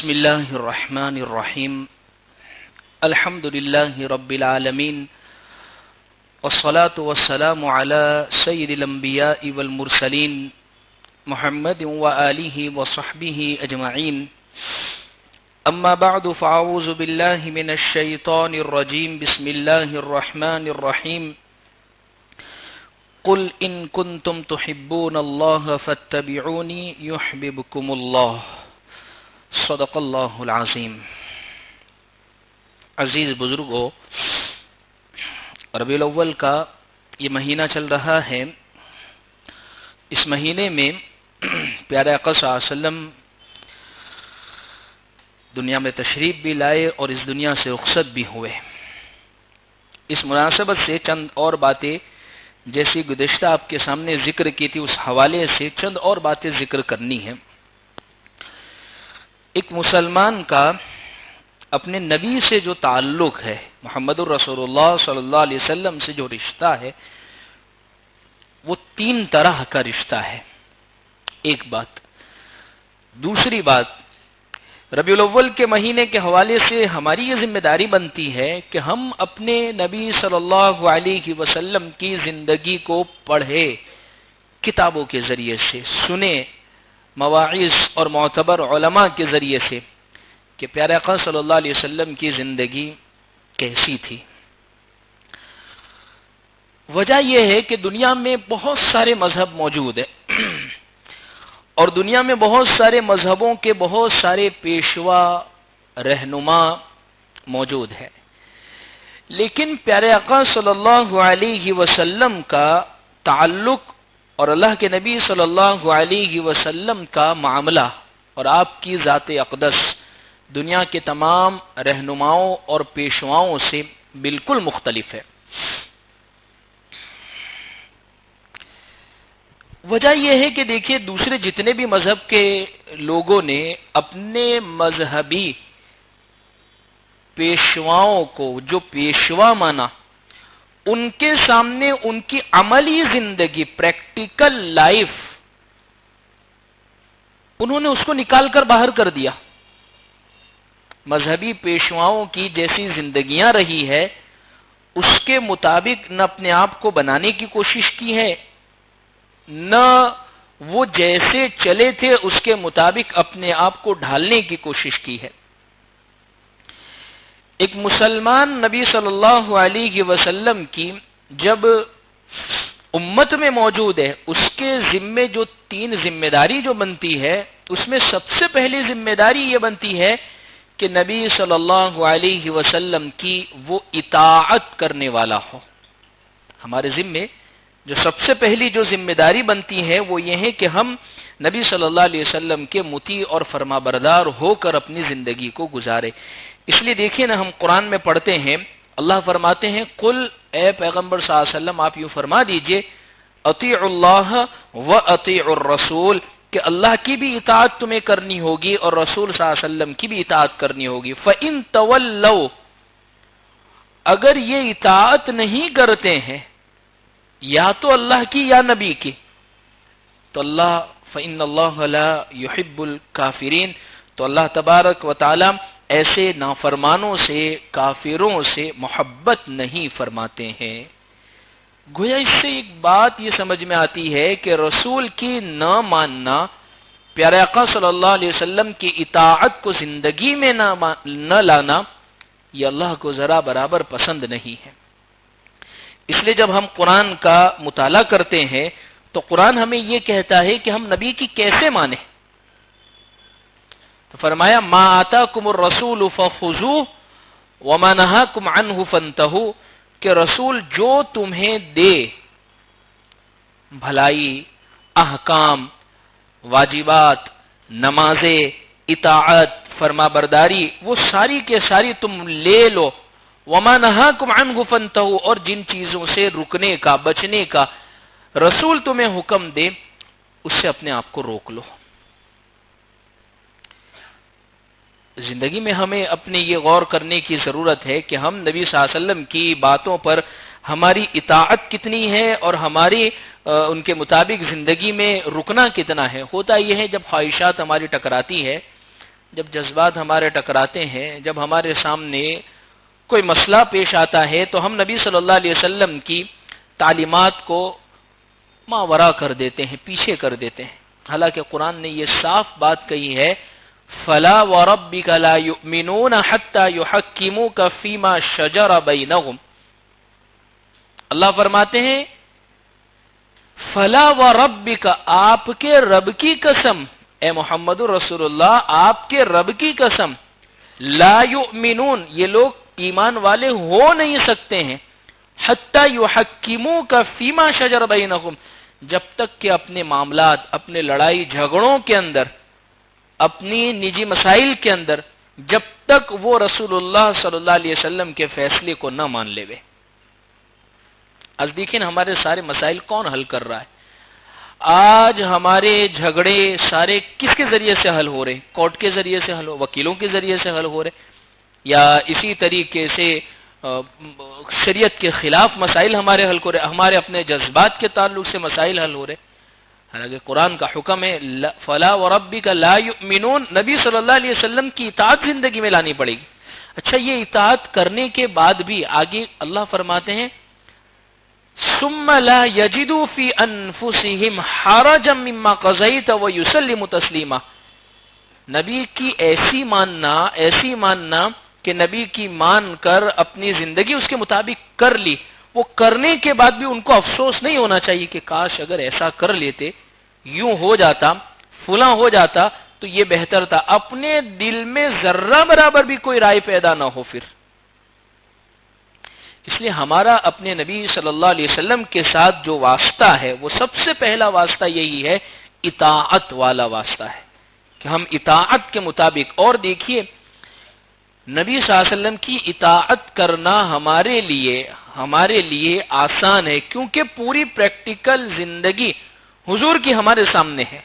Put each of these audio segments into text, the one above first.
بسم الله الرحمن الرحيم الحمد لله رب العالمين والصلاة والسلام على سيد الأنبياء والمرسلين محمد وآله وصحبه أجمعين أما بعد فأعوذ بالله من الشيطان الرجيم بسم الله الرحمن الرحيم قل إن كنتم تحبون الله فاتبعوني يحببكم الله صدق اللہ العظیم۔ عزیز بزرگوں، ربیع الاول کا یہ مہینہ چل رہا ہے۔ اس مہینے میں پیارے آقا صلی اللہ علیہ وسلم دنیا میں تشریف بھی لائے اور اس دنیا سے رخصت بھی ہوئے۔ اس مناسبت سے چند اور باتیں جیسی گزشتہ آپ کے سامنے ذکر کی تھی، اس حوالے سے چند اور باتیں ذکر کرنی ہیں۔ ایک مسلمان کا اپنے نبی سے جو تعلق ہے، محمد الرسول اللہ صلی اللہ علیہ وسلم سے جو رشتہ ہے، وہ تین طرح کا رشتہ ہے۔ ایک بات۔ دوسری بات، ربیع الاول کے مہینے کے حوالے سے ہماری یہ ذمہ داری بنتی ہے کہ ہم اپنے نبی صلی اللہ علیہ وسلم کی زندگی کو پڑھیں، کتابوں کے ذریعے سے سنیں، مواعظ اور معتبر علماء کے ذریعے سے کہ پیارے آقا صلی اللہ علیہ وسلم کی زندگی کیسی تھی۔ وجہ یہ ہے کہ دنیا میں بہت سارے مذہب موجود ہیں اور دنیا میں بہت سارے مذہبوں کے بہت سارے پیشوا رہنما موجود ہیں، لیکن پیارے آقا صلی اللہ علیہ وسلم کا تعلق اور اللہ کے نبی صلی اللہ علیہ وسلم کا معاملہ اور آپ کی ذات اقدس دنیا کے تمام رہنماؤں اور پیشواؤں سے بالکل مختلف ہے۔ وجہ یہ ہے کہ دیکھیے، دوسرے جتنے بھی مذہب کے لوگوں نے اپنے مذہبی پیشواؤں کو جو پیشوا مانا، ان کے سامنے ان کی عملی زندگی، پریکٹیکل لائف، انہوں نے اس کو نکال کر باہر کر دیا۔ مذہبی پیشواؤں کی جیسی زندگیاں رہی ہے، اس کے مطابق نہ اپنے آپ کو بنانے کی کوشش کی ہے، نہ وہ جیسے چلے تھے اس کے مطابق اپنے آپ کو ڈھالنے کی کوشش کی ہے۔ ایک مسلمان نبی صلی اللہ علیہ وسلم کی جب امت میں موجود ہے، اس کے ذمے جو تین ذمہ داری جو بنتی ہے، اس میں سب سے پہلی ذمہ داری یہ بنتی ہے کہ نبی صلی اللہ علیہ وسلم کی وہ اطاعت کرنے والا ہو۔ ہمارے ذمے جو سب سے پہلی جو ذمہ داری بنتی ہے وہ یہ ہے کہ ہم نبی صلی اللہ علیہ وسلم کے مطیع اور فرما بردار ہو کر اپنی زندگی کو گزارے۔ اس لیے دیکھیں نا، ہم قرآن میں پڑھتے ہیں، اللہ فرماتے ہیں، قل، اے پیغمبر صلی اللہ علیہ وسلم آپ یوں فرما دیجئے، اطیعوا اللہ و اطیعوا الرسول، کہ اللہ کی بھی اطاعت تمہیں کرنی ہوگی اور رسول صلی اللہ علیہ وسلم کی بھی اطاعت کرنی ہوگی۔ فَإِن تَوَلَّوْا، اگر یہ اطاعت نہیں کرتے ہیں یا تو اللہ کی یا نبی کی، تو اللہ فَإِنَّ اللَّهَ لَا يُحِبُّ الْكَافِرِينَ، تو اللہ تبارک و تعالی ایسے نافرمانوں سے، کافروں سے محبت نہیں فرماتے ہیں۔ گویا اس سے ایک بات یہ سمجھ میں آتی ہے کہ رسول کی نہ ماننا، پیارے آقا صلی اللہ علیہ وسلم کی اطاعت کو زندگی میں نہ لانا، یہ اللہ کو ذرا برابر پسند نہیں ہے۔ اس لیے جب ہم قرآن کا مطالعہ کرتے ہیں تو قرآن ہمیں یہ کہتا ہے کہ ہم نبی کی کیسے مانیں۔ تو فرمایا، ما آتاکم الرسول فخذوہ وما نہاکم عنہ فانتہوا، کہ رسول جو تمہیں دے، بھلائی، احکام، واجبات، نمازیں، اطاعت، فرما برداری، وہ ساری کے ساری تم لے لو۔ وما نہاکم عنہ فانتہوا، اور جن چیزوں سے رکنے کا، بچنے کا رسول تمہیں حکم دے، اس سے اپنے آپ کو روک لو۔ زندگی میں ہمیں اپنے یہ غور کرنے کی ضرورت ہے کہ ہم نبی صلی اللہ علیہ وسلم کی باتوں پر ہماری اطاعت کتنی ہے اور ہماری ان کے مطابق زندگی میں رکنا کتنا ہے۔ ہوتا یہ ہے جب خواہشات ہماری ٹکراتی ہے جب جذبات ہمارے ٹکراتے ہیں، جب ہمارے سامنے کوئی مسئلہ پیش آتا ہے تو ہم نبی صلی اللہ علیہ وسلم کی تعلیمات کو ماورا کر دیتے ہیں، پیچھے کر دیتے ہیں، حالانکہ قرآن نے یہ صاف بات کہی ہے فَلَا وَرَبِّكَ لَا يُؤْمِنُونَ حَتَّى يُحَكِّمُوكَ فِي مَا شَجَرَ بَيْنَهُمْ۔ اللہ فرماتے ہیں فَلَا وَرَبِّكَ، آپ کے رب کی قسم، اے محمد رسول اللہ آپ کے رب کی قسم، لا یؤمنون، یہ لوگ ایمان والے ہو نہیں سکتے ہیں، حتی یحکموک فیما شجر بینہم، جب تک کہ اپنے معاملات، اپنے لڑائی جھگڑوں کے اندر، اپنی نجی مسائل کے اندر، جب تک وہ رسول اللہ صلی اللہ علیہ وسلم کے فیصلے کو نہ مان لے۔ آج دیکھیں ہمارے سارے مسائل کون حل کر رہا ہے؟ آج ہمارے جھگڑے سارے کس کے ذریعے سے حل ہو رہے؟ کورٹ کے ذریعے سے حل ہو، وکیلوں کے ذریعے سے حل ہو رہے، یا اسی طریقے سے شریعت کے خلاف مسائل ہمارے حل ہو رہے، ہمارے اپنے جذبات کے تعلق سے مسائل حل ہو رہے۔ حالانکہ قرآن کا حکم ہے فَلَا وَرَبِّكَ لَا يُؤْمِنُونَ، نبی صلی اللہ علیہ وسلم کی اطاعت زندگی میں لانی پڑے گی۔ اچھا، یہ اطاعت کرنے کے بعد بھی آگے اللہ فرماتے ہیں ثُمَّ لَا يَجِدُوا فِي أَنفُسِهِمْ حَرَجًا مِّمَّا قَضَيْتَ وَيُسَلِّمُوا تَسْلِيمًا، نبی کی ایسی ماننا کہ نبی کی مان کر اپنی زندگی اس کے مطابق کر لی، وہ کرنے کے بعد بھی ان کو افسوس نہیں ہونا چاہیے کہ کاش اگر ایسا کر لیتے، یوں ہو جاتا، فلاں ہو جاتا تو یہ بہتر تھا، اپنے دل میں ذرہ برابر بھی کوئی رائے پیدا نہ ہو۔ پھر اس لیے ہمارا اپنے نبی صلی اللہ علیہ وسلم کے ساتھ جو واسطہ ہے وہ سب سے پہلا واسطہ یہی ہے، اطاعت والا واسطہ ہے کہ ہم اطاعت کے مطابق، اور دیکھیے نبی صلی اللہ علیہ وسلم کی اطاعت کرنا ہمارے لیے آسان ہے، کیونکہ پوری پریکٹیکل زندگی حضور کی ہمارے سامنے ہے۔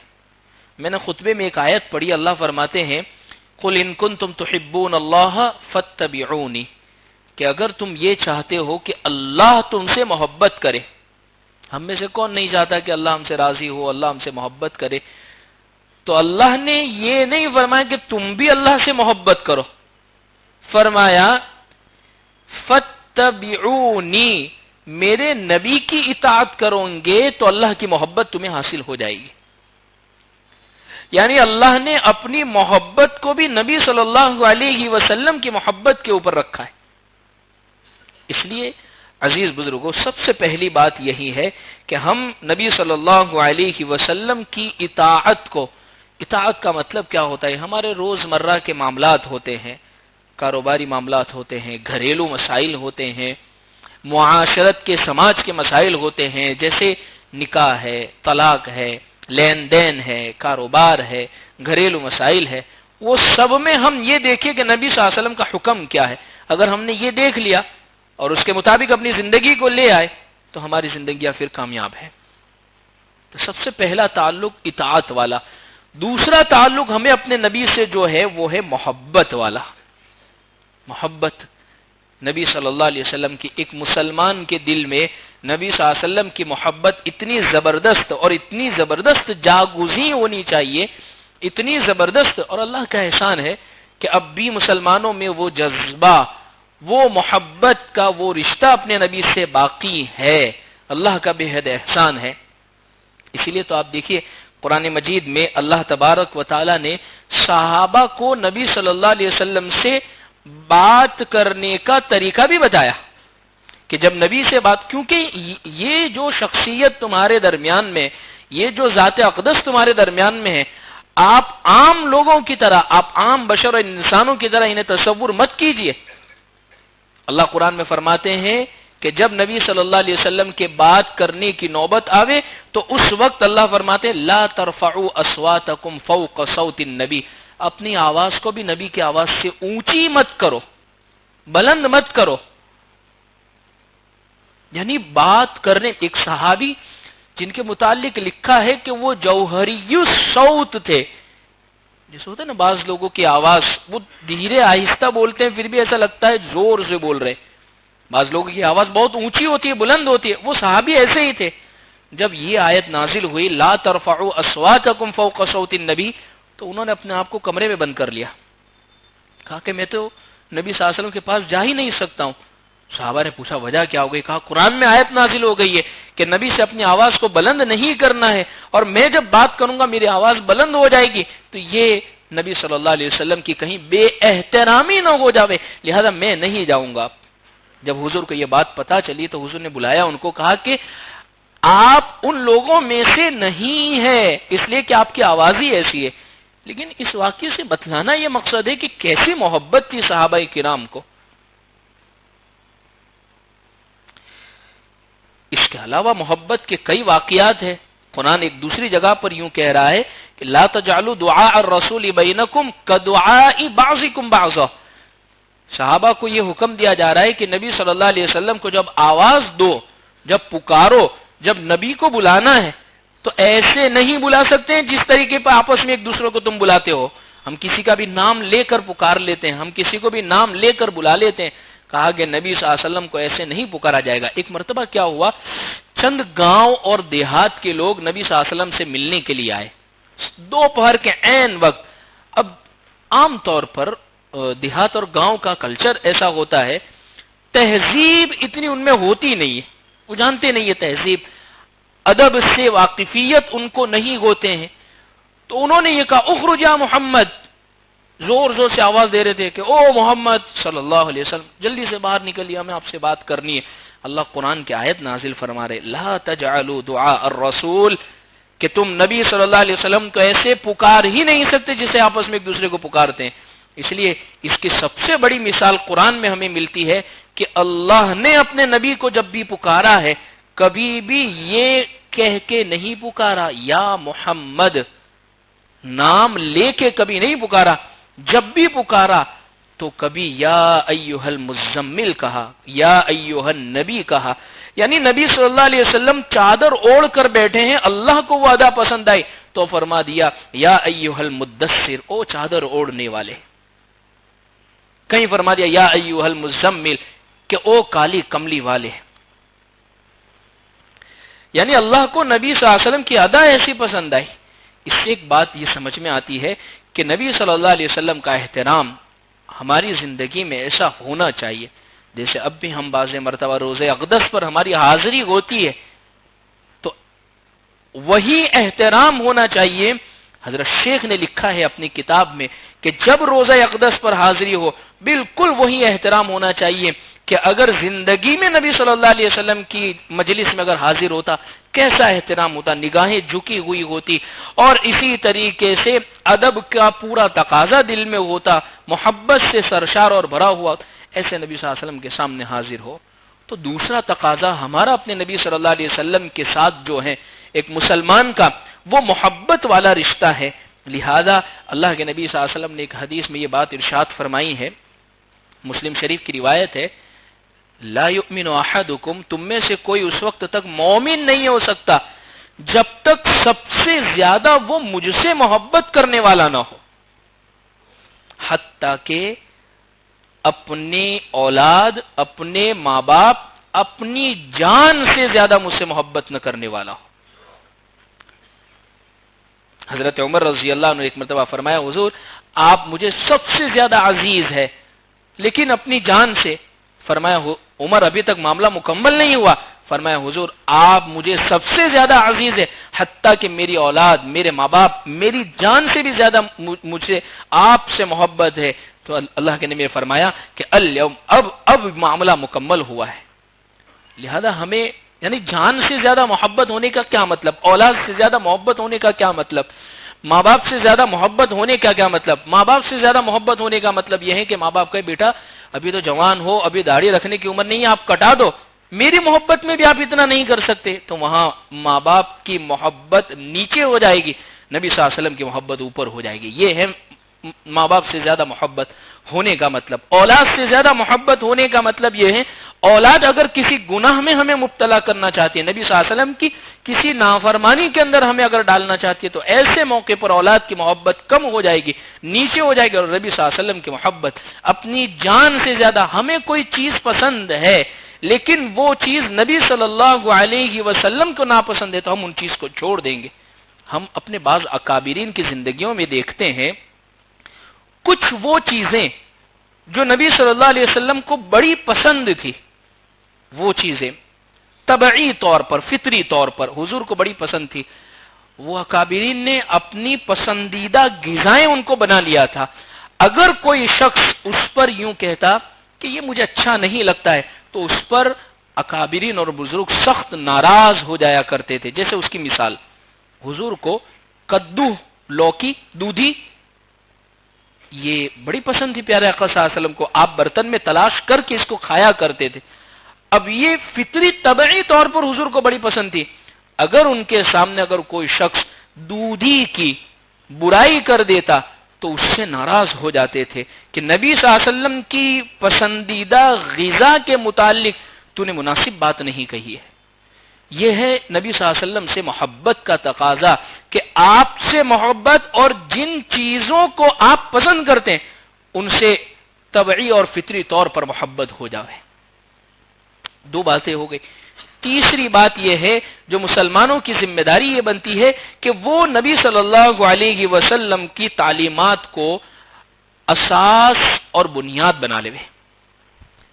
میں نے خطبے میں ایک آیت پڑھی، اللہ فرماتے ہیں قُلْ إِن كُنتُمْ تُحِبُّونَ اللَّهَ فَاتَّبِعُونِ، کہ اگر تم یہ چاہتے ہو کہ اللہ تم سے محبت کرے، ہم میں سے کون نہیں چاہتا کہ اللہ ہم سے راضی ہو، اللہ ہم سے محبت کرے، تو اللہ نے یہ نہیں فرمایا کہ تم بھی اللہ سے محبت کرو، فرمایا فَاتَّبِعُونِی، میرے نبی کی اطاعت کرو گے تو اللہ کی محبت تمہیں حاصل ہو جائے گی۔ یعنی اللہ نے اپنی محبت کو بھی نبی صلی اللہ علیہ وسلم کی محبت کے اوپر رکھا ہے۔ اس لیے عزیز بزرگوں، سب سے پہلی بات یہی ہے کہ ہم نبی صلی اللہ علیہ وسلم کی اطاعت کا مطلب کیا ہوتا ہے؟ ہمارے روزمرہ کے معاملات ہوتے ہیں، کاروباری معاملات ہوتے ہیں، گھریلو مسائل ہوتے ہیں، معاشرت کے، سماج کے مسائل ہوتے ہیں، جیسے نکاح ہے، طلاق ہے، لین دین ہے، کاروبار ہے، گھریلو مسائل ہے، وہ سب میں ہم یہ دیکھیں کہ نبی صلی اللہ علیہ وسلم کا حکم کیا ہے۔ اگر ہم نے یہ دیکھ لیا اور اس کے مطابق اپنی زندگی کو لے آئے تو ہماری زندگیاں پھر کامیاب ہے۔ تو سب سے پہلا تعلق اطاعت والا۔ دوسرا تعلق ہمیں اپنے نبی سے جو ہے وہ ہے محبت والا۔ محبت نبی صلی اللہ علیہ وسلم کی، ایک مسلمان کے دل میں نبی صلی اللہ علیہ وسلم کی محبت اتنی زبردست اور اتنی زبردست جاگزیں ہونی چاہیے، اتنی زبردست، اور اللہ کا احسان ہے کہ اب بھی مسلمانوں میں وہ جذبہ، وہ محبت کا وہ رشتہ اپنے نبی سے باقی ہے، اللہ کا بے حد احسان ہے۔ اسی لیے تو آپ دیکھیے قرآن مجید میں اللہ تبارک و تعالی نے صحابہ کو نبی صلی اللہ علیہ وسلم سے بات کرنے کا طریقہ بھی بتایا کہ جب نبی سے بات، کیونکہ یہ جو شخصیت تمہارے درمیان میں، یہ جو ذات اقدس تمہارے درمیان میں ہے، آپ عام لوگوں کی طرح، آپ عام بشر اور انسانوں کی طرح انہیں تصور مت کیجئے۔ اللہ قرآن میں فرماتے ہیں کہ جب نبی صلی اللہ علیہ وسلم کے بات کرنے کی نوبت آوے تو اس وقت اللہ فرماتے لا ترفعوا اصواتکم فوق صوت النبی، اپنی آواز کو بھی نبی کی آواز سے اونچی مت کرو، بلند مت کرو۔ یعنی بات کرنے، ایک صحابی جن کے متعلق لکھا ہے کہ وہ جوہری الصوت تھے، جیسے ہوتا ہے نا بعض لوگوں کی آواز وہ دھیرے آہستہ بولتے ہیں پھر بھی ایسا لگتا ہے زور سے بول رہے، بعض لوگوں کی آواز بہت اونچی ہوتی ہے، بلند ہوتی ہے، وہ صحابی ایسے ہی تھے۔ جب یہ آیت نازل ہوئی لا ترفعوا اصواتکم فوق صوت النبی، تو انہوں نے اپنے آپ کو کمرے میں بند کر لیا، کہا کہ میں تو نبی صلی اللہ علیہ وسلم کے پاس جا ہی نہیں سکتا ہوں۔ صحابہ نے پوچھا وجہ کیا ہو گئی؟ کہا قرآن میں آیت نازل ہو گئی ہے کہ نبی سے اپنی آواز کو بلند نہیں کرنا ہے، اور میں جب بات کروں گا میری آواز بلند ہو جائے گی تو یہ نبی صلی اللہ علیہ وسلم کی کہیں بے احترامی نہ ہو جاوے، لہذا میں نہیں جاؤں گا۔ جب حضور کو یہ بات پتا چلی تو حضور نے بلایا ان کو، کہا کہ آپ ان لوگوں میں سے نہیں ہیں اس لیے کہ آپ کی آواز ہی ایسی ہے، لیکن اس واقعے سے بتلانا یہ مقصد ہے کہ کیسی محبت تھی صحابہ کرام کو۔ اس کے علاوہ محبت کے کئی واقعات ہیں۔ قرآن ایک دوسری جگہ پر یوں کہہ رہا ہے کہ لا تجعلوا دعاء الرسول بینکم کدعاء بعضکم بعضا۔ صحابہ کو یہ حکم دیا جا رہا ہے کہ نبی صلی اللہ علیہ وسلم کو جب آواز دو، جب پکارو، جب نبی کو بلانا ہے تو ایسے نہیں بلا سکتے ہیں جس طریقے پر آپس میں ایک دوسرے کو تم بلاتے ہو۔ ہم کسی کا بھی نام لے کر پکار لیتے ہیں، ہم کسی کو بھی نام لے کر بلا لیتے ہیں۔ کہا کہ نبی صلی اللہ علیہ وسلم کو ایسے نہیں پکارا جائے گا۔ ایک مرتبہ کیا ہوا، چند گاؤں اور دیہات کے لوگ نبی صلی اللہ علیہ وسلم سے ملنے کے لیے آئے دوپہر کے عین وقت۔ اب عام طور پر دیہات اور گاؤں کا کلچر ایسا ہوتا ہے، تہذیب اتنی ان میں ہوتی نہیں ہے، وہ جانتے نہیں ہے تہذیب، ادب سے واقفیت ان کو نہیں ہوتے ہیں۔ تو انہوں نے یہ کہا اخرج یا محمد، زور زور سے آواز دے رہے تھے کہ او محمد صلی اللہ علیہ وسلم جلدی سے باہر نکلیے، ہمیں آپ سے بات کرنی ہے۔ اللہ قرآن کی آیت نازل فرما رہے لا تجعلوا دعاء الرسول، کہ تم نبی صلی اللہ علیہ وسلم کو ایسے پکار ہی نہیں سکتے جسے آپس میں ایک دوسرے کو پکارتے ہیں۔ اس لیے اس کی سب سے بڑی مثال قرآن میں ہمیں ملتی ہے کہ اللہ نے اپنے نبی کو جب بھی پکارا ہے کبھی بھی یہ کہہ کے نہیں پکارا یا محمد، نام لے کے کبھی نہیں پکارا، جب بھی پکارا تو کبھی یا ایھا المزمل کہا، یا ایھا النبی کہا، یعنی نبی صلی اللہ علیہ وسلم چادر اوڑھ کر بیٹھے ہیں، اللہ کو وہ ادا پسند آئی تو فرما دیا یا ایھا المدثر، او چادر اوڑھنے والے، کہیں فرما دیا یا ایھا المزمل کہ او کالی کملی والے۔ یعنی اللہ کو نبی صلی اللہ علیہ وسلم کی ادا ایسی پسند آئی۔ اس سے ایک بات یہ سمجھ میں آتی ہے کہ نبی صلی اللہ علیہ وسلم کا احترام ہماری زندگی میں ایسا ہونا چاہیے، جیسے اب بھی ہم بعض مرتبہ روزے اقدس پر ہماری حاضری ہوتی ہے تو وہی احترام ہونا چاہیے۔ حضرت شیخ نے لکھا ہے اپنی کتاب میں کہ جب روزہ اقدس پر حاضری ہو بالکل وہی احترام ہونا چاہیے کہ اگر زندگی میں نبی صلی اللہ علیہ وسلم کی مجلس میں اگر حاضر ہوتا کیسا احترام ہوتا، نگاہیں جھکی ہوئی ہوتی، اور اسی طریقے سے ادب کا پورا تقاضا دل میں ہوتا، محبت سے سرشار اور بھرا ہوا، ایسے نبی صلی اللہ علیہ وسلم کے سامنے حاضر ہو۔ تو دوسرا تقاضا ہمارا اپنے نبی صلی اللہ علیہ وسلم کے ساتھ جو ہے ایک مسلمان کا، وہ محبت والا رشتہ ہے۔ لہذا اللہ کے نبی صلی اللہ علیہ وسلم نے ایک حدیث میں یہ بات ارشاد فرمائی ہے، مسلم شریف کی روایت ہے، لا یؤمن احدکم، تم میں سے کوئی اس وقت تک مومن نہیں ہو سکتا جب تک سب سے زیادہ وہ مجھ سے محبت کرنے والا نہ ہو، حتیٰ کہ اپنے اولاد، اپنے ماں باپ، اپنی جان سے زیادہ مجھ سے محبت نہ کرنے والا ہو۔ حضرت عمر رضی اللہ عنہ ایک مرتبہ فرمایا حضور آپ مجھے سب سے زیادہ عزیز ہے لیکن اپنی جان سے۔ فرمایا عمر ابھی تک معاملہ مکمل نہیں ہوا، فرمایا حضور آپ مجھے سب سے زیادہ عزیز ہے حتیٰ کہ میری اولاد، میرے ماں باپ، میری جان سے بھی زیادہ مجھے آپ سے محبت ہے۔ تو اللہ کے نبی نے فرمایا کہ الیوم، اب معاملہ مکمل ہوا ہے۔ لہذا ہمیں یعنی جان سے زیادہ محبت ہونے کا کیا مطلب، اولاد سے زیادہ محبت ہونے کا کیا مطلب، ماں باپ سے زیادہ محبت ہونے کا کیا مطلب؟ ماں باپ سے زیادہ محبت ہونے کا مطلب یہ ہے کہ ماں باپ کہے بیٹا ابھی تو جوان ہو، ابھی داڑھی رکھنے کی عمر نہیں ہے، آپ کٹا دو، میری محبت میں بھی آپ اتنا نہیں کر سکتے، تو وہاں ماں باپ کی محبت نیچے ہو جائے گی، نبی صلی اللہ علیہ وسلم کی محبت اوپر ہو جائے گی۔ یہ ہے ماں باپ سے زیادہ محبت ہونے کا مطلب۔ اولاد سے زیادہ محبت ہونے کا مطلب یہ ہے اولاد اگر کسی گناہ میں ہمیں مبتلا کرنا چاہتی ہے، نبی صلی اللہ علیہ وسلم کی کسی نافرمانی کے اندر ہمیں اگر ڈالنا چاہتی ہے، تو ایسے موقع پر اولاد کی محبت کم ہو جائے گی، نیچے ہو جائے گی، اور نبی صلی اللہ علیہ وسلم کی محبت اپنی جان سے زیادہ۔ ہمیں کوئی چیز پسند ہے لیکن وہ چیز نبی صلی اللہ علیہ وسلم کو ناپسند ہے تو ہم ان چیز کو چھوڑ دیں گے۔ ہم اپنے بعض اکابرین کی زندگیوں میں دیکھتے ہیں کچھ وہ چیزیں جو نبی صلی اللہ علیہ وسلم کو بڑی پسند تھی، وہ چیزیں طبعی طور پر، فطری طور پر حضور کو بڑی پسند تھی، وہ اکابرین نے اپنی پسندیدہ غذائیں ان کو بنا لیا تھا۔ اگر کوئی شخص اس پر یوں کہتا کہ یہ مجھے اچھا نہیں لگتا ہے تو اس پر اکابرین اور بزرگ سخت ناراض ہو جایا کرتے تھے۔ جیسے اس کی مثال، حضور کو کدو، لوکی، دودھی یہ بڑی پسند تھی پیارے آقا صلی اللہ علیہ وسلم کو، آپ برتن میں تلاش کر کے اس کو کھایا کرتے تھے۔ اب یہ فطری طبعی طور پر حضور کو بڑی پسند تھی، اگر ان کے سامنے اگر کوئی شخص دودھی کی برائی کر دیتا تو اس سے ناراض ہو جاتے تھے کہ نبی صلی اللہ علیہ وسلم کی پسندیدہ غذا کے متعلق تو نے مناسب بات نہیں کہی ہے۔ یہ ہے نبی صلی اللہ علیہ وسلم سے محبت کا تقاضا کہ آپ سے محبت اور جن چیزوں کو آپ پسند کرتے ہیں ان سے طبعی اور فطری طور پر محبت ہو جائے۔ دو باتیں ہو گئی۔ تیسری بات یہ ہے جو مسلمانوں کی ذمہ داری یہ بنتی ہے کہ وہ نبی صلی اللہ علیہ وسلم کی تعلیمات کو اساس اور بنیاد بنا لے،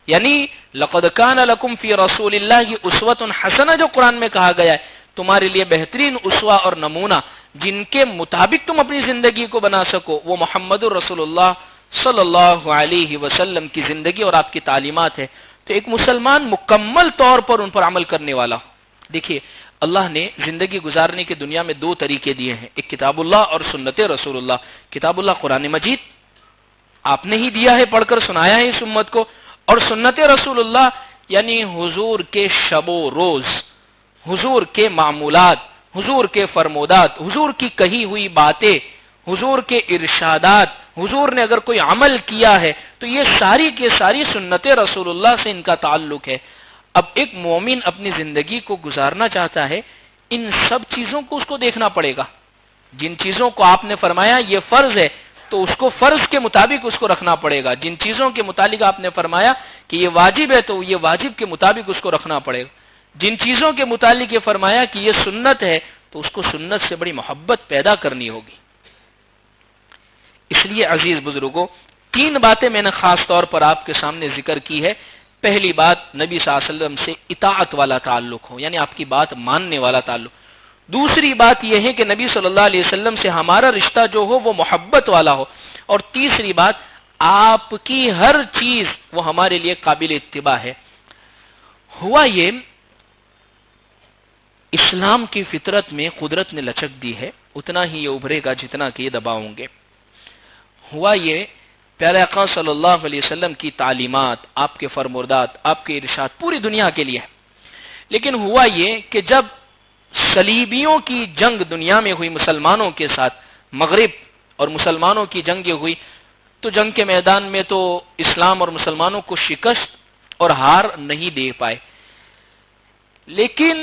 یعنی لقد کان لکم فی رسول اللہ اسوۃ حسنہ جو قرآن میں کہا گیا ہے، تمہارے لیے بہترین اسوہ اور نمونہ جن کے مطابق تم اپنی زندگی کو بنا سکو وہ محمد الرسول اللہ صلی اللہ علیہ وسلم کی زندگی اور آپ کی تعلیمات ہے۔ تو ایک مسلمان مکمل طور پر ان پر عمل کرنے والا ہو۔ دیکھیے اللہ نے زندگی گزارنے کے دنیا میں دو طریقے دیے ہیں، ایک کتاب اللہ اور سنت رسول اللہ۔ کتاب اللہ قرآن مجید آپ نے ہی دیا ہے، پڑھ کر سنایا ہے اس امت کو، اور سنت رسول اللہ یعنی حضور کے شب و روز، حضور کے معمولات، حضور کے فرمودات، حضور کی کہی ہوئی باتیں، حضور کے ارشادات، حضور نے اگر کوئی عمل کیا ہے تو یہ ساری کے ساری سنت رسول اللہ سے ان کا تعلق ہے۔ اب ایک مومن اپنی زندگی کو گزارنا چاہتا ہے، ان سب چیزوں کو اس کو دیکھنا پڑے گا۔ جن چیزوں کو آپ نے فرمایا یہ فرض ہے تو اس کو فرض کے مطابق اس کو رکھنا پڑے گا، جن چیزوں کے متعلق آپ نے فرمایا کہ یہ واجب ہے تو یہ واجب کے مطابق اس کو رکھنا پڑے گا، جن چیزوں کے متعلق یہ فرمایا کہ یہ سنت ہے تو اس کو سنت سے بڑی محبت پیدا کرنی ہوگی۔ اس لیے عزیز بزرگوں، تین باتیں میں نے خاص طور پر آپ کے سامنے ذکر کی ہے۔ پہلی بات نبی صلی اللہ علیہ وسلم سے اطاعت والا تعلق ہو، یعنی آپ کی بات ماننے والا تعلق۔ دوسری بات یہ ہے کہ نبی صلی اللہ علیہ وسلم سے ہمارا رشتہ جو ہو وہ محبت والا ہو، اور تیسری بات آپ کی ہر چیز وہ ہمارے لیے قابل اتباع ہے۔ ہوا یہ اسلام کی فطرت میں قدرت نے لچک دی ہے، اتنا ہی یہ ابھرے گا جتنا کہ یہ دباؤں گے۔ ہوا یہ پیارے آقا صلی اللہ علیہ وسلم کی تعلیمات، آپ کے فرمودات، آپ کے ارشاد پوری دنیا کے لیے ہے، لیکن ہوا یہ کہ جب صلیبیوں کی جنگ دنیا میں ہوئی مسلمانوں کے ساتھ، مغرب اور مسلمانوں کی جنگ ہوئی، تو جنگ کے میدان میں تو اسلام اور مسلمانوں کو شکست اور ہار نہیں دے پائے، لیکن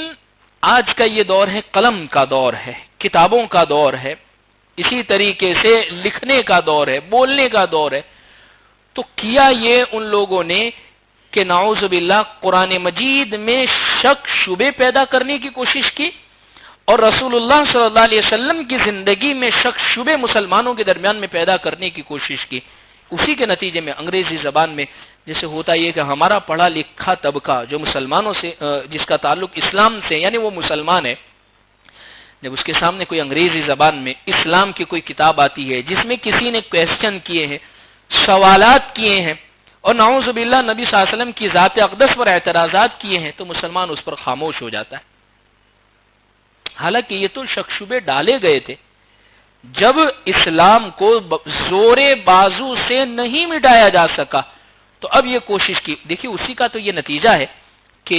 آج کا یہ دور ہے قلم کا دور ہے، کتابوں کا دور ہے، اسی طریقے سے لکھنے کا دور ہے، بولنے کا دور ہے۔ تو کیا یہ ان لوگوں نے کہ نعوذ باللہ قرآن مجید میں شک شبے پیدا کرنے کی کوشش کی، اور رسول اللہ صلی اللہ علیہ وسلم کی زندگی میں شک شبے مسلمانوں کے درمیان میں پیدا کرنے کی کوشش کی۔ اسی کے نتیجے میں انگریزی زبان میں جیسے ہوتا یہ کہ ہمارا پڑھا لکھا طبقہ جو مسلمانوں سے جس کا تعلق اسلام سے یعنی وہ مسلمان ہے، جب اس کے سامنے کوئی انگریزی زبان میں اسلام کی کوئی کتاب آتی ہے جس میں کسی نے کویسچن کیے ہیں، سوالات کیے ہیں، اور نعوذ باللہ نبی صلی اللہ علیہ وسلم کی ذات اقدس پر اعتراضات کیے ہیں، تو مسلمان اس پر خاموش ہو جاتا ہے۔ حالانکہ یہ تو شک شبے ڈالے گئے تھے، جب اسلام کو زور بازو سے نہیں مٹایا جا سکا تو اب یہ کوشش کی۔ دیکھیے اسی کا تو یہ نتیجہ ہے کہ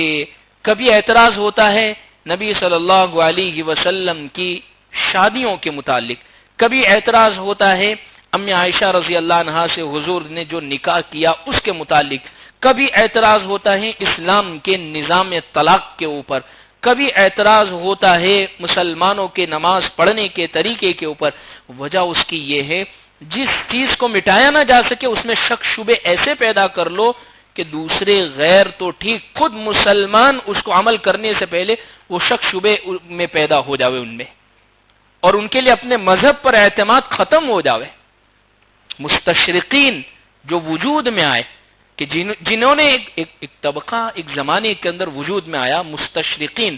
کبھی اعتراض ہوتا ہے نبی صلی اللہ علیہ وسلم کی شادیوں کے متعلق، کبھی اعتراض ہوتا ہے امی عائشہ رضی اللہ عنہا سے حضور نے جو نکاح کیا اس کے متعلق، کبھی اعتراض ہوتا ہے اسلام کے نظام طلاق کے اوپر، کبھی اعتراض ہوتا ہے مسلمانوں کے نماز پڑھنے کے طریقے کے اوپر۔ وجہ اس کی یہ ہے جس چیز کو مٹایا نہ جا سکے اس میں شک شبے ایسے پیدا کر لو کہ دوسرے غیر تو ٹھیک خود مسلمان اس کو عمل کرنے سے پہلے وہ شک شبے میں پیدا ہو جاوے ان میں۔ اور ان کے لیے اپنے مذہب پر اعتماد ختم ہو جاوے. مستشرقین جو وجود میں آئے کہ جنہوں نے ایک طبقہ ایک زمانے کے اندر وجود میں آیا، مستشرقین،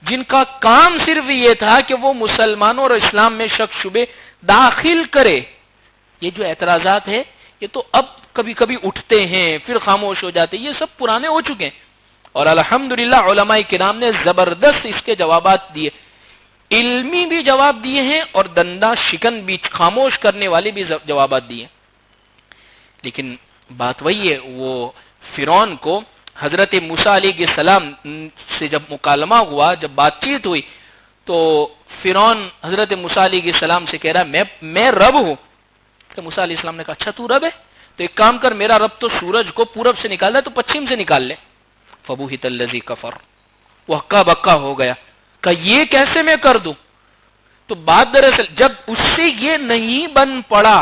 جن کا کام صرف یہ تھا کہ وہ مسلمانوں اور اسلام میں شک شبے داخل کرے. یہ جو اعتراضات ہے یہ تو اب کبھی کبھی اٹھتے ہیں پھر خاموش ہو جاتے ہیں، یہ سب پرانے ہو چکے ہیں. اور الحمدللہ علماء کرام نے زبردست اس کے جوابات دیے، علمی بھی جواب دیے ہیں اور دندہ شکن بھی خاموش کرنے والے بھی جوابات دیے. لیکن بات وہی ہے، وہ فرعون کو حضرت موسیٰ علیہ السلام سے جب مکالمہ ہوا، جب بات چیت ہوئی، تو فرعون حضرت موسیٰ علیہ السلام سے کہہ رہا میں رب ہوں. تو موسیٰ علیہ السلام نے کہا اچھا تو رب ہے، تو ایک کام کر، میرا رب تو سورج کو پورب سے نکال ہے تو پچھم سے نکال لے. فبہت الذی کفر، وہ ہکا بکا ہو گیا کہ یہ کیسے میں کر دوں. تو بات دراصل جب اس سے یہ نہیں بن پڑا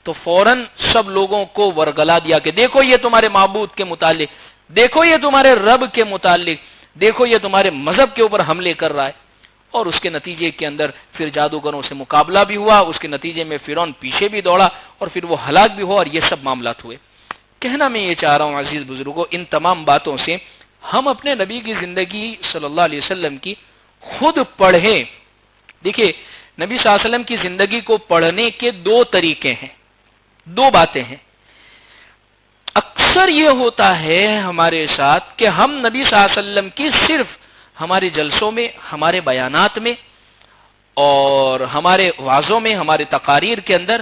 تو فوراً سب لوگوں کو ورگلا دیا کہ دیکھو یہ تمہارے معبود کے متعلق، دیکھو یہ تمہارے رب کے متعلق، دیکھو یہ تمہارے مذہب کے اوپر حملے کر رہا ہے. اور اس کے نتیجے کے اندر پھر جادوگروں سے مقابلہ بھی ہوا، اس کے نتیجے میں فرعون پیچھے بھی دوڑا اور پھر وہ ہلاک بھی ہوا، اور یہ سب معاملات ہوئے. کہنا میں یہ چاہ رہا ہوں عزیز بزرگوں، ان تمام باتوں سے ہم اپنے نبی کی زندگی صلی اللہ علیہ وسلم کی خود پڑھیں. دیکھیے نبی صلی اللہ علیہ وسلم کی زندگی کو پڑھنے کے دو طریقے ہیں، دو باتیں ہیں. اکثر یہ ہوتا ہے ہمارے ساتھ کہ ہم نبی صلی اللہ علیہ وسلم کی صرف ہمارے جلسوں میں، ہمارے بیانات میں اور ہمارے وعظوں میں، ہمارے تقاریر کے اندر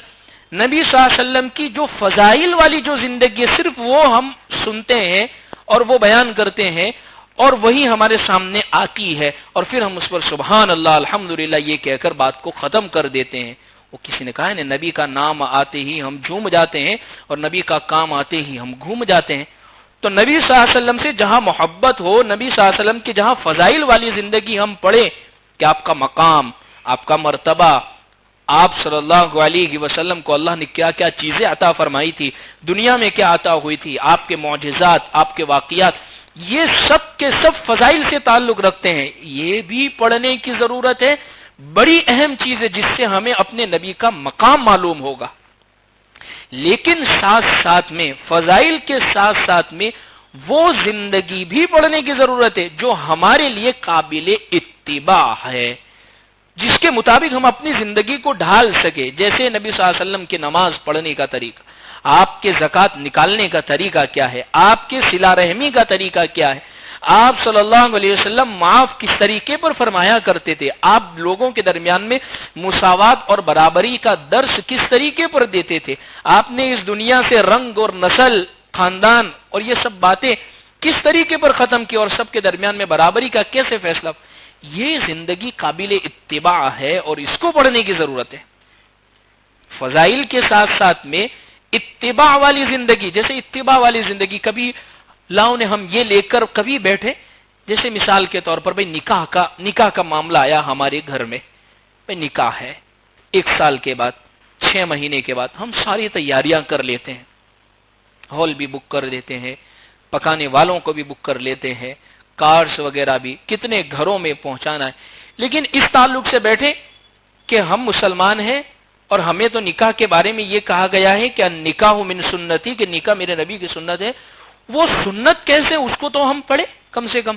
نبی صلی اللہ علیہ وسلم کی جو فضائل والی جو زندگی ہے صرف وہ ہم سنتے ہیں اور وہ بیان کرتے ہیں اور وہی ہمارے سامنے آتی ہے، اور پھر ہم اس پر سبحان اللہ الحمدللہ یہ کہہ کر بات کو ختم کر دیتے ہیں. وہ کسی نے کہا ہے نا، نبی کا نام آتے ہی ہم جھوم جاتے ہیں اور نبی کا کام آتے ہی ہم گھوم جاتے ہیں. تو نبی صلی اللہ علیہ وسلم سے جہاں محبت ہو، نبی صلی اللہ علیہ وسلم کی جہاں فضائل والی زندگی ہم پڑھیں کہ آپ کا مقام، آپ کا مرتبہ، آپ صلی اللہ علیہ وسلم کو اللہ نے کیا کیا چیزیں عطا فرمائی تھی، دنیا میں کیا عطا ہوئی تھی، آپ کے معجزات، آپ کے واقعات، یہ سب کے سب فضائل سے تعلق رکھتے ہیں. یہ بھی پڑھنے کی ضرورت ہے. بڑی اہم چیز ہے جس سے ہمیں اپنے نبی کا مقام معلوم ہوگا. لیکن ساتھ ساتھ میں فضائل کے ساتھ ساتھ میں وہ زندگی بھی پڑھنے کی ضرورت ہے جو ہمارے لیے قابل اتباع ہے، جس کے مطابق ہم اپنی زندگی کو ڈھال سکے. جیسے نبی صلی اللہ علیہ وسلم کی نماز پڑھنے کا طریقہ، آپ کے زکوٰۃ نکالنے کا طریقہ کیا ہے، آپ کے صلہ رحمی کا طریقہ کیا ہے، آپ صلی اللہ علیہ وسلم معاف کس طریقے پر فرمایا کرتے تھے، آپ لوگوں کے درمیان میں مساوات اور برابری کا درس کس طریقے پر دیتے تھے، آپ نے اس دنیا سے رنگ اور نسل، خاندان اور یہ سب باتیں کس طریقے پر ختم کی اور سب کے درمیان میں برابری کا کیسے فیصلہ. یہ زندگی قابل اتباع ہے اور اس کو پڑھنے کی ضرورت ہے. فضائل کے ساتھ ساتھ میں اتباع والی زندگی، جیسے اتباع والی زندگی کبھی لاؤ نے ہم یہ لے کر کبھی بیٹھے، جیسے مثال کے طور پر نکاح کا معاملہ آیا ہمارے گھر میں. نکاح ہے، 1 سال کے بعد، 6 مہینے کے بعد ہم ساری تیاریاں کر لیتے ہیں، ہال بھی بک کر دیتے ہیں، پکانے والوں کو بھی بک کر لیتے ہیں، کارز وغیرہ بھی، کتنے گھروں میں پہنچانا ہے. لیکن اس تعلق سے بیٹھے کہ ہم مسلمان ہیں اور ہمیں تو نکاح کے بارے میں یہ کہا گیا ہے کہ نکاح من سنتی، کہ نکاح میرے نبی کی سنت ہے. وہ سنت کیسے، اس کو تو ہم پڑھیں کم سے کم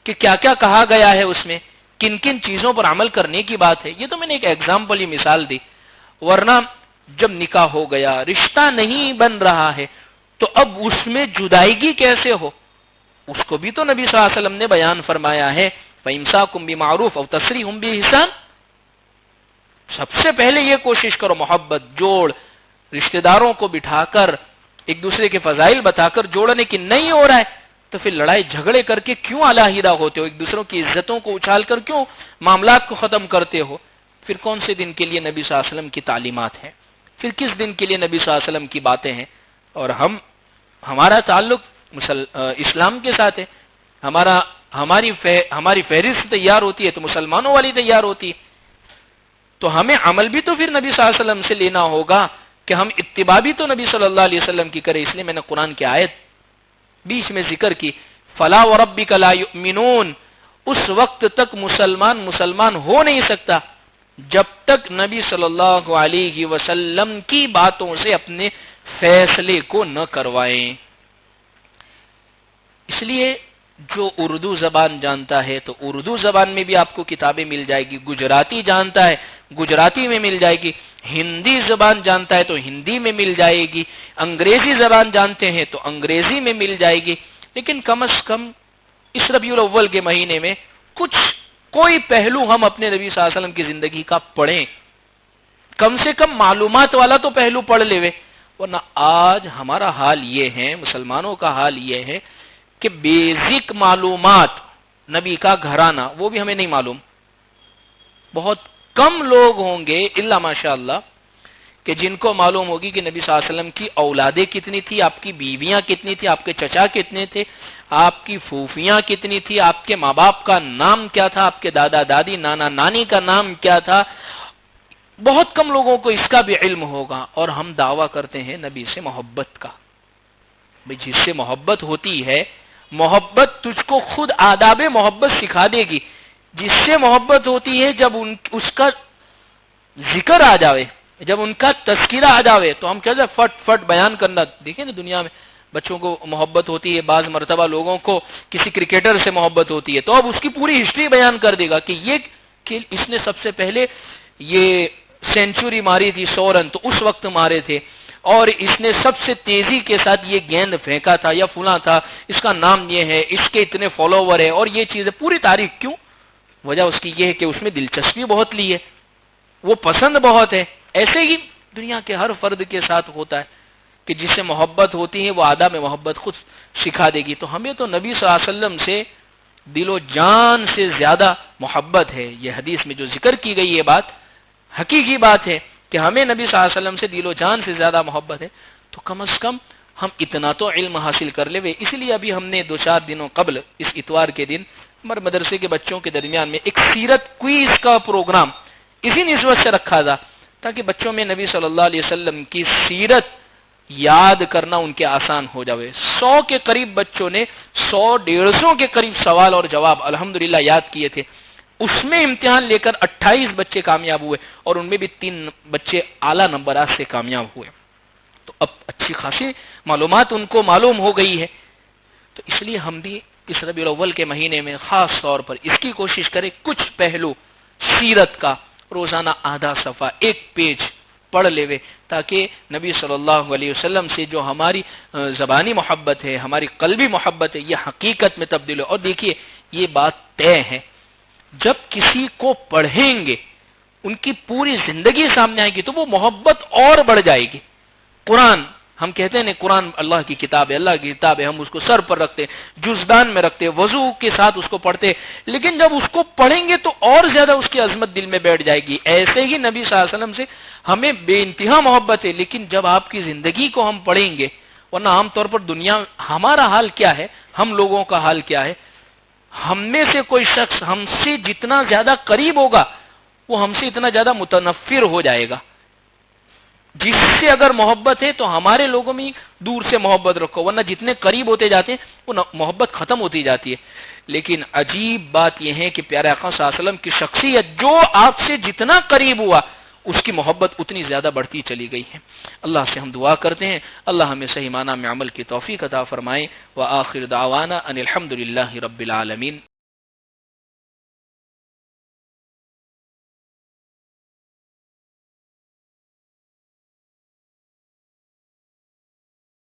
کہ کیا کیا کہا گیا ہے اس میں، کن کن چیزوں پر عمل کرنے کی بات ہے. یہ تو میں نے ایک ایگزامپل ہی مثال دی. ورنہ جب نکاح ہو گیا، رشتہ نہیں بن رہا ہے، تو اب اس میں جدائیگی کیسے ہو، اس کو بھی تو نبی صلی اللہ علیہ وسلم نے بیان فرمایا ہے. فَإِمْسَاكُمْ بِمَعْرُوفٍ أَوْ تَسْرِيحٌ بِإِحْسَانٍ. سب سے پہلے یہ کوشش کرو، محبت جوڑ، رشتہ داروں کو بٹھا کر ایک دوسرے کے فضائل بتا کر جوڑنے کی نہیں ہو رہا ہے تو پھر لڑائی جھگڑے کر کے کیوں علیحدہ ہوتے ہو، ایک دوسروں کی عزتوں کو اچھال کر کیوں معاملات کو ختم کرتے ہو. پھر کون سے دن کے لیے نبی صلی اللہ علیہ وسلم کی تعلیمات ہیں، پھر کس دن کے لیے نبی صلی اللہ علیہ وسلم کی باتیں ہیں. اور ہمارا تعلق اسلام کے ساتھ ہے. ہماری فہرست تیار ہوتی ہے تو مسلمانوں والی تیار ہوتی ہے. تو ہمیں عمل بھی تو پھر نبی صلی اللہ علیہ وسلم سے لینا ہوگا کہ ہم اتباع بھی تو نبی صلی اللہ علیہ وسلم کی کریں. اس لیے میں نے قرآن کی آیت بیچ میں ذکر کی، فَلَا وَرَبِّكَ لَا يُؤْمِنُونَ. اس وقت تک مسلمان ہو نہیں سکتا جب تک نبی صلی اللہ علیہ وسلم کی باتوں سے اپنے فیصلے کو نہ کروائیں۔ اس لیے جو اردو زبان جانتا ہے تو اردو زبان میں بھی آپ کو کتابیں مل جائے گی، گجراتی جانتا ہے گجراتی میں مل جائے گی، ہندی زبان جانتا ہے تو ہندی میں مل جائے گی، انگریزی زبان جانتے ہیں تو انگریزی میں مل جائے گی۔ لیکن کم از کم اس ربیع الاول کے مہینے میں کوئی پہلو ہم اپنے نبی صلی اللہ علیہ وسلم کی زندگی کا پڑھیں، کم سے کم معلومات والا تو پہلو پڑھ لے، ورنہ آج ہمارا حال یہ ہے، مسلمانوں کا حال یہ ہے کہ بیسک معلومات، نبی کا گھرانہ وہ بھی ہمیں نہیں معلوم۔ بہت کم لوگ ہوں گے الا ماشاء اللہ کہ جن کو معلوم ہوگی کہ نبی صلی اللہ علیہ وسلم کی اولادیں کتنی تھی، آپ کی بیویاں کتنی تھی، آپ کے چچا کتنے تھے، آپ کی پھوپھیاں کتنی تھی، آپ کے ماں باپ کا نام کیا تھا، آپ کے دادا دادی نانا نانی کا نام کیا تھا۔ بہت کم لوگوں کو اس کا بھی علم ہوگا، اور ہم دعویٰ کرتے ہیں نبی سے محبت کا۔ جس سے محبت ہوتی ہے، محبت تجھ کو خود آداب محبت سکھا دے گی۔ جس سے محبت ہوتی ہے، جب اس کا ذکر آ جاوے، جب ان کا تذکرہ آ جاوے تو ہم کہتے ہیں فٹ فٹ بیان کرنا۔ دیکھیں نا دنیا میں بچوں کو محبت ہوتی ہے، بعض مرتبہ لوگوں کو کسی کرکٹر سے محبت ہوتی ہے تو اب اس کی پوری ہسٹری بیان کر دے گا کہ اس نے سب سے پہلے یہ سینچری ماری تھی 100 رن تو اس وقت مارے تھے، اور اس نے سب سے تیزی کے ساتھ یہ گیند پھینکا تھا یا فلاں تھا، اس کا نام یہ ہے، اس کے اتنے فالوور ہے، اور یہ چیز ہے۔ پوری تاریخ کیوں؟ وجہ اس کی یہ ہے کہ اس میں دلچسپی بہت لی ہے، وہ پسند بہت ہے۔ ایسے ہی دنیا کے ہر فرد کے ساتھ ہوتا ہے کہ جس سے محبت ہوتی ہے وہ آداب محبت خود سکھا دے گی۔ تو ہمیں تو نبی صلی اللہ علیہ وسلم سے دل و جان سے زیادہ محبت ہے۔ یہ حدیث میں جو ذکر کی گئی یہ بات حقیقی بات ہے کہ ہمیں نبی صلی اللہ علیہ وسلم سے دل و جان سے زیادہ محبت ہے، تو کم از کم ہم اتنا تو علم حاصل کر لے۔ اس لیے ابھی ہم نے 2-4 دنوں قبل اس اتوار کے دن ہمارے مدرسے کے بچوں کے درمیان میں ایک سیرت کوئز کا پروگرام اسی نسبت سے رکھا تھا تاکہ بچوں میں نبی صلی اللہ علیہ وسلم کی سیرت یاد کرنا ان کے آسان ہو جاوے۔ 100 کے قریب بچوں نے 100-150 کے قریب سوال اور جواب الحمدللہ یاد کیے تھے۔ اس میں امتحان لے کر 28 بچے کامیاب ہوئے، اور ان میں بھی 3 بچے اعلیٰ نمبرات سے کامیاب ہوئے۔ تو اب اچھی خاصی معلومات ان کو معلوم ہو گئی ہے۔ تو اس لیے ہم بھی اس ربیع الاول کے مہینے میں خاص طور پر اس کی کوشش کریں کچھ پہلو سیرت کا روزانہ آدھا صفحہ 1 پیج پڑھ لے، تاکہ نبی صلی اللہ علیہ وسلم سے جو ہماری زبانی محبت ہے، ہماری قلبی محبت ہے، یہ حقیقت میں تبدیل ہو۔ اور دیکھیے یہ بات طے ہے، جب کسی کو پڑھیں گے ان کی پوری زندگی سامنے آئے گی تو وہ محبت اور بڑھ جائے گی۔ قرآن ہم کہتے ہیں قرآن اللہ کی کتاب ہے، اللہ کی کتاب ہے، ہم اس کو سر پر رکھتے، جزدان میں رکھتے، وضو کے ساتھ اس کو پڑھتے، لیکن جب اس کو پڑھیں گے تو اور زیادہ اس کی عظمت دل میں بیٹھ جائے گی۔ ایسے ہی نبی صلی اللہ علیہ وسلم سے ہمیں بے انتہا محبت ہے، لیکن جب آپ کی زندگی کو ہم پڑھیں گے، ورنہ عام طور پر دنیا ہمارا حال کیا ہے، ہم لوگوں کا حال کیا ہے، ہم میں سے کوئی شخص ہم سے جتنا زیادہ قریب ہوگا وہ ہم سے اتنا زیادہ متنفر ہو جائے گا۔ جس سے اگر محبت ہے تو ہمارے لوگوں میں دور سے محبت رکھو، ورنہ جتنے قریب ہوتے جاتے ہیں وہ محبت ختم ہوتی جاتی ہے۔ لیکن عجیب بات یہ ہے کہ پیارے آقا صلی اللہ علیہ وسلم کی شخصیت جو آپ سے جتنا قریب ہوا اس کی محبت اتنی زیادہ بڑھتی چلی گئی ہے۔ اللہ سے ہم دعا کرتے ہیں اللہ ہمیں صحیح معنی میں عمل کی توفیق عطا فرمائے۔ وآخر دعوانا ان الحمدللہ رب العالمین۔